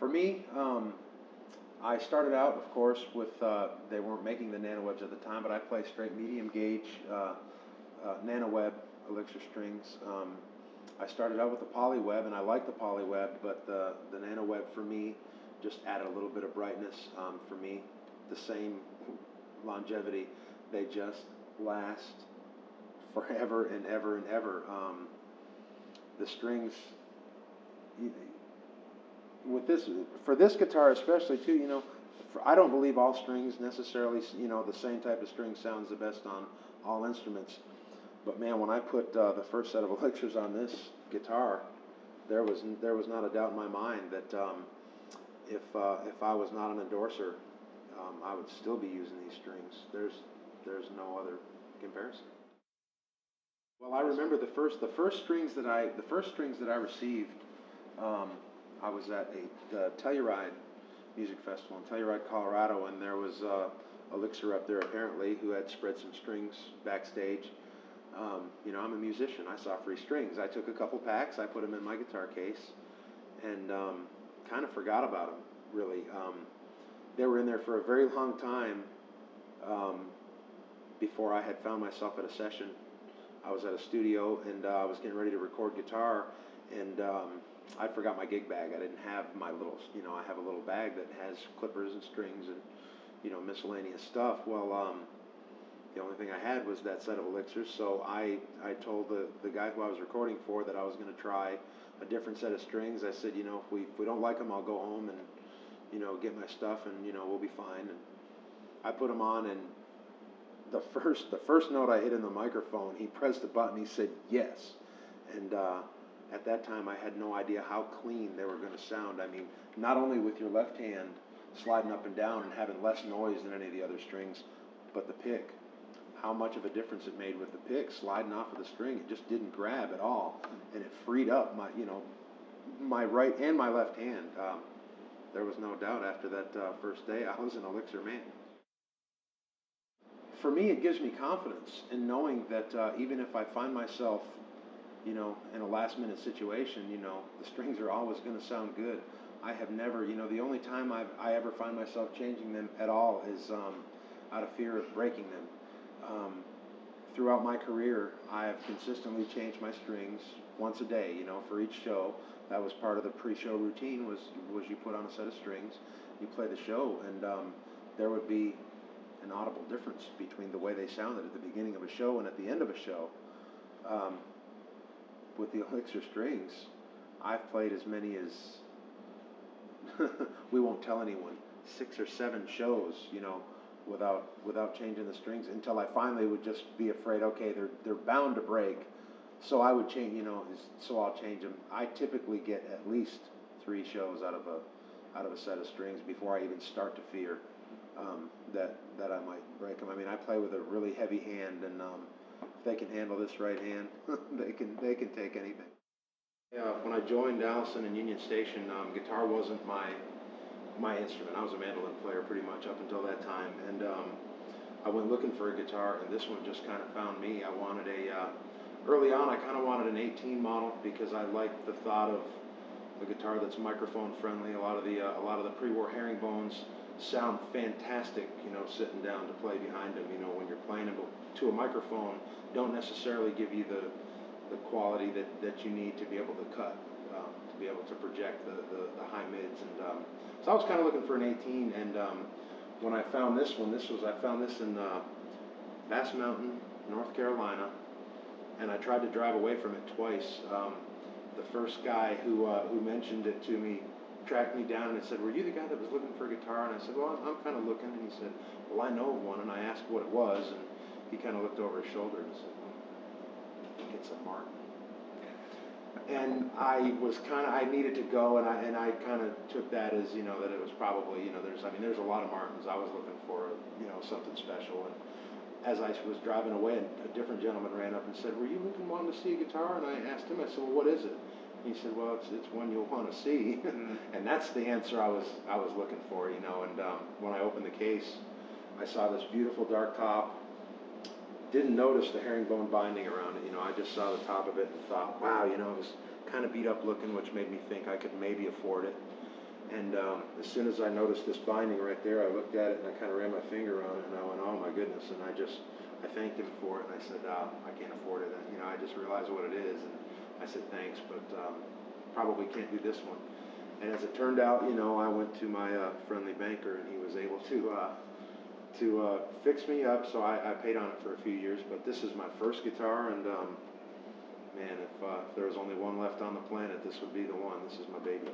For me, I started out, of course, with they weren't making the nanowebs at the time, but I play straight medium gauge nanoweb Elixir strings. I started out with the polyweb, and I like the polyweb, but the nanoweb for me just added a little bit of brightness. For me, the same longevity. They just last forever and ever and ever. The strings, with this, for this guitar especially too, I don't believe all strings necessarily, the same type of string sounds the best on all instruments. But man, when I put the first set of Elixirs on this guitar, there was not a doubt in my mind that if I was not an endorser, I would still be using these strings. There's no other comparison. Well, I remember the first strings that I received. I was at the Telluride Music Festival in Telluride, Colorado, and there was Elixir up there apparently who had spread some strings backstage. I'm a musician. I saw free strings. I took a couple packs. I put them in my guitar case, and kind of forgot about them. Really, they were in there for a very long time before I had found myself at a session. I was at a studio and I was getting ready to record guitar, and I forgot my gig bag. I didn't have my little, I have a little bag that has clippers and strings and miscellaneous stuff. Well, the only thing I had was that set of Elixirs, so I told the guy who I was recording for that I was going to try a different set of strings. I said, if we don't like them, I'll go home and get my stuff, and we'll be fine. And I put them on, and the first note I hit in the microphone, he pressed the button. He said yes, and at that time I had no idea how clean they were going to sound. I mean, not only with your left hand sliding up and down and having less noise than any of the other strings, but the pick. How much of a difference it made with the pick sliding off of the string. It just didn't grab at all, and it freed up my right and my left hand. There was no doubt after that first day I was an Elixir man. For me, it gives me confidence in knowing that even if I find myself, in a last-minute situation, the strings are always going to sound good. I have never, the only time I ever find myself changing them at all is out of fear of breaking them. Throughout my career, I have consistently changed my strings once a day, for each show. That was part of the pre-show routine, was you put on a set of strings, you play the show, and there would be an audible difference between the way they sounded at the beginning of a show and at the end of a show. With the Elixir strings, I've played as many as, we won't tell anyone, 6 or 7 shows, without changing the strings, until I finally would just be afraid, okay, they're bound to break, so I would change, so I'll change them. I typically get at least 3 shows out of a set of strings before I even start to fear that I might break them. I mean, I play with a really heavy hand, and if they can handle this right hand, they can take anything. When I joined Allison and Union Station, guitar wasn't my instrument. I was a mandolin player pretty much up until that time, and I went looking for a guitar, and this one just kind of found me. I wanted early on I kind of wanted an 18 model because I liked the thought of a guitar that's microphone friendly. A lot of the pre-war herringbones sound fantastic, sitting down to play behind them, when you're playing them to a microphone, don't necessarily give you the quality that you need to be able to cut, to be able to project the high mids. And so I was kind of looking for an 18, and when I found this one, I found this in Bass Mountain, North Carolina, and I tried to drive away from it twice. The first guy who mentioned it to me tracked me down and said, "Were you the guy that was looking for a guitar?" And I said, "Well, I'm kind of looking." And he said, "Well, I know of one." And I asked what it was, and he kind of looked over his shoulder and said, "I think it's a Martin." And I needed to go, and I kind of took that as, that it was probably, there's a lot of Martins. I was looking for, something special. And as I was driving away, a different gentleman ran up and said, "Were you wanting to see a guitar?" And I asked him, I said, "Well, what is it?" He said, "Well, it's one you'll want to see." And that's the answer I was looking for, And when I opened the case, I saw this beautiful dark top. Didn't notice the herringbone binding around it. I just saw the top of it and thought, wow, it was kind of beat up looking, which made me think I could maybe afford it. And as soon as I noticed this binding right there, I looked at it and I kind of ran my finger on it, and I went, "Oh my goodness!" And I thanked him for it, and I said, "I can't afford it." And, I just realized what it is, and I said, "Thanks, but probably can't do this one." And as it turned out, I went to my friendly banker, and he was able to fix me up. So I paid on it for a few years, but this is my first guitar, and man, if there was only one left on the planet, this would be the one. This is my baby.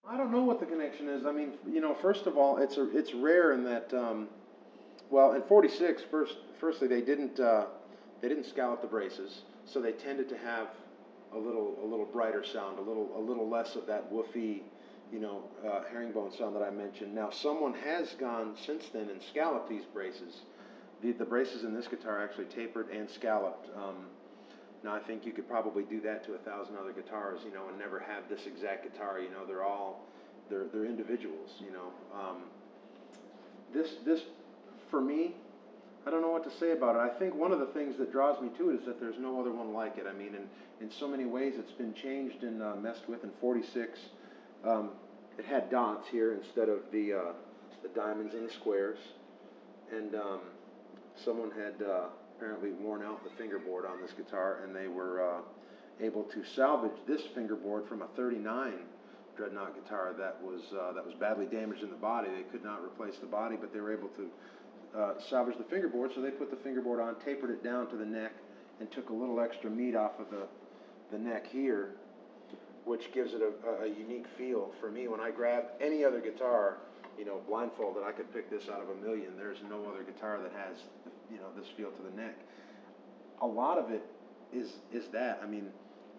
I don't know what the connection is. I mean, first of all, it's rare in that, well, in '46, firstly they didn't scallop the braces, so they tended to have a little brighter sound, a little less of that woofy, herringbone sound that I mentioned. Now, someone has gone since then and scalloped these braces. The braces in this guitar actually tapered and scalloped. Now, I think you could probably do that to 1,000 other guitars, and never have this exact guitar. They're individuals. This for me, I don't know what to say about it. I think one of the things that draws me to it is that there's no other one like it. I mean, in so many ways, it's been changed and messed with. In '46, it had dots here instead of the diamonds and the squares, and someone had apparently worn out the fingerboard on this guitar, and they were able to salvage this fingerboard from a '39 Dreadnought guitar that was badly damaged in the body. They could not replace the body, but they were able to salvage the fingerboard. So they put the fingerboard on, tapered it down to the neck, and took a little extra meat off of the neck here, which gives it a unique feel. For me, when I grab any other guitar, blindfolded, I could pick this out of a million. There's no other guitar that has, this feel to the neck. A lot of it is that. I mean,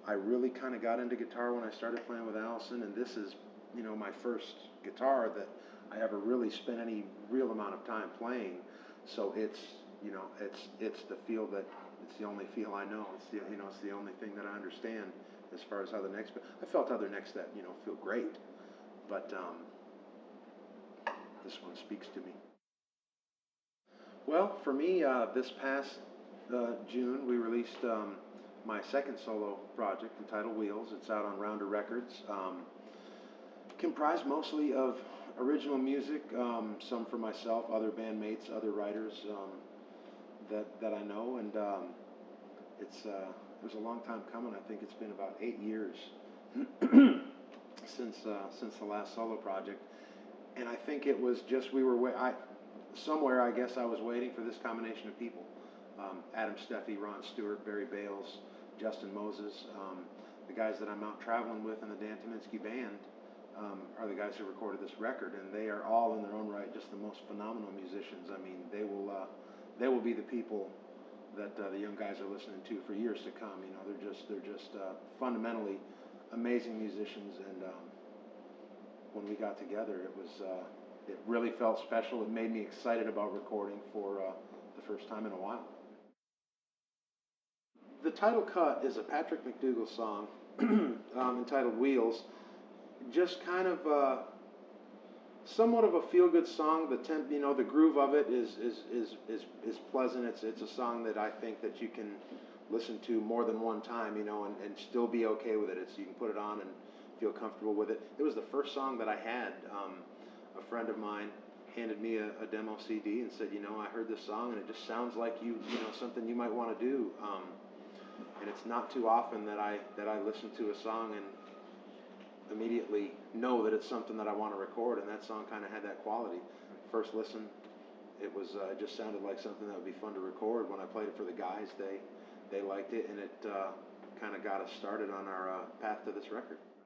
I really kind of got into guitar when I started playing with Allison, and this is, my first guitar that I ever really spent any real amount of time playing. So it's, it's the feel that, it's the only feel I know. It's the only thing that I understand as far as how the necks. I felt other necks that feel great, but this one speaks to me. Well, for me, this past June, we released my second solo project entitled Wheels. It's out on Rounder Records. Comprised mostly of original music, some for myself, other bandmates, other writers that I know, and it was a long time coming. I think it's been about 8 years since the last solo project, and I think it was just somewhere I guess I was waiting for this combination of people: Adam Steffi, Ron Stewart, Barry Bales, Justin Moses, the guys that I'm out traveling with in the Dan Tyminski band. Are the guys who recorded this record, and they are all in their own right just the most phenomenal musicians. I mean, they will be the people that the young guys are listening to for years to come. They're just fundamentally amazing musicians, and when we got together, it really felt special. It made me excited about recording for the first time in a while. The title cut is a Patrick McDougall song entitled Wheels. Just kind of somewhat of a feel-good song. The groove of it is pleasant. It's a song that I think that you can listen to more than one time, and still be okay with it. You can put it on and feel comfortable with it. It was the first song that I had. A friend of mine handed me a demo CD and said, I heard this song and it just sounds like something you might want to do. And it's not too often that I listen to a song and immediately know that it's something that I want to record, and that song kind of had that quality. First listen, it just sounded like something that would be fun to record. When I played it for the guys, they liked it, and it kind of got us started on our path to this record.